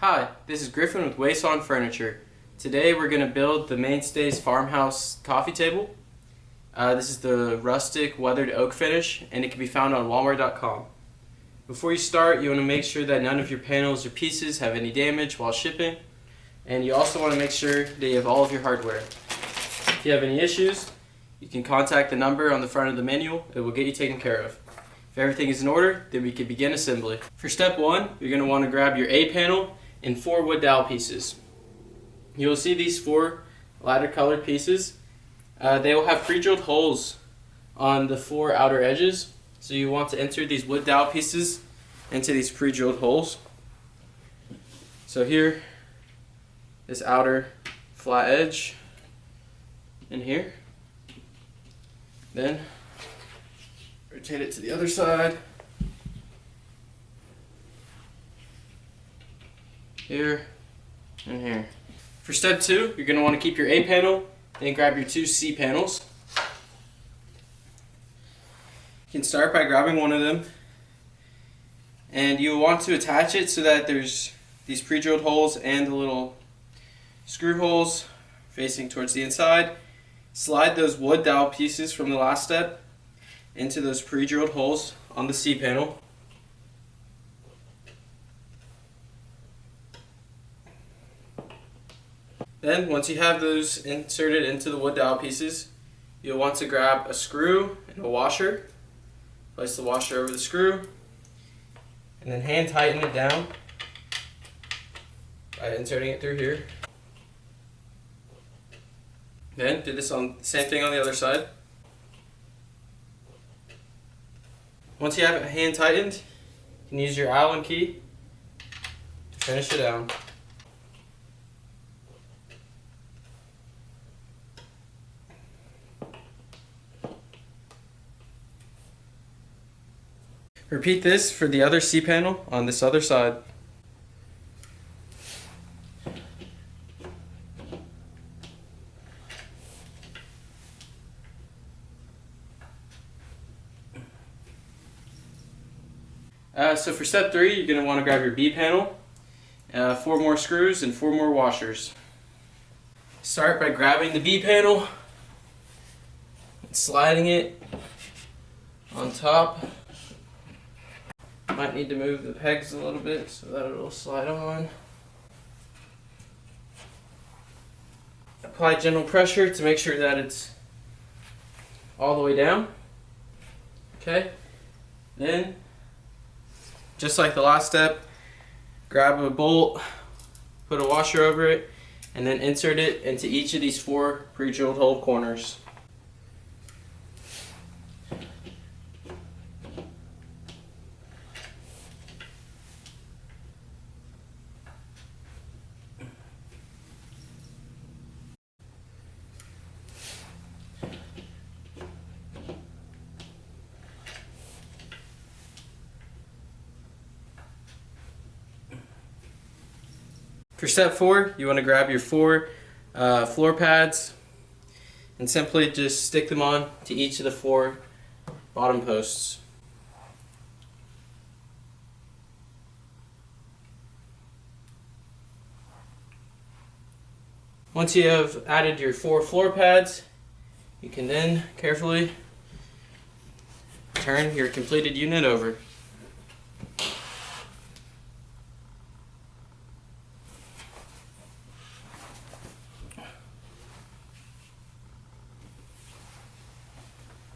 Hi, this is Griffin with Huisen Furniture. Today we're going to build the Mainstays Farmhouse coffee table. This is the rustic weathered oak finish, and it can be found on walmart.com. Before you start, you want to make sure that none of your panels or pieces have any damage while shipping, and you also want to make sure that you have all of your hardware. If you have any issues, you can contact the number on the front of the manual. It will get you taken care of. If everything is in order, then we can begin assembly. For step 1, you're going to want to grab your A panel and 4 wood dowel pieces. You will see these 4 lighter colored pieces. They will have pre-drilled holes on the 4 outer edges, so you want to enter these wood dowel pieces into these pre-drilled holes. So here, this outer flat edge in here. Then rotate it to the other side. Here and here. For step 2, you're going to want to keep your A panel, then grab your 2 C panels. You can start by grabbing one of them, and you want to attach it so that there's these pre-drilled holes and the little screw holes facing towards the inside. Slide those wood dowel pieces from the last step into those pre-drilled holes on the C panel. Then, once you have those inserted into the wood dowel pieces, you'll want to grab a screw and a washer. Place the washer over the screw, and then hand tighten it down by inserting it through here. Then, do this on same thing on the other side. Once you have it hand tightened, you can use your Allen key to finish it down. Repeat this for the other C panel on this other side. So for step 3, you're going to want to grab your B panel, 4 more screws and 4 more washers. Start by grabbing the B panel and sliding it on top. Might need to move the pegs a little bit so that it'll slide on. Apply gentle pressure to make sure that it's all the way down. Okay. Then, just like the last step, grab a bolt, put a washer over it, and then insert it into each of these 4 pre-drilled hole corners. For step 4, you want to grab your 4 floor pads and simply just stick them on to each of the 4 bottom posts. Once you have added your 4 floor pads, you can then carefully turn your completed unit over.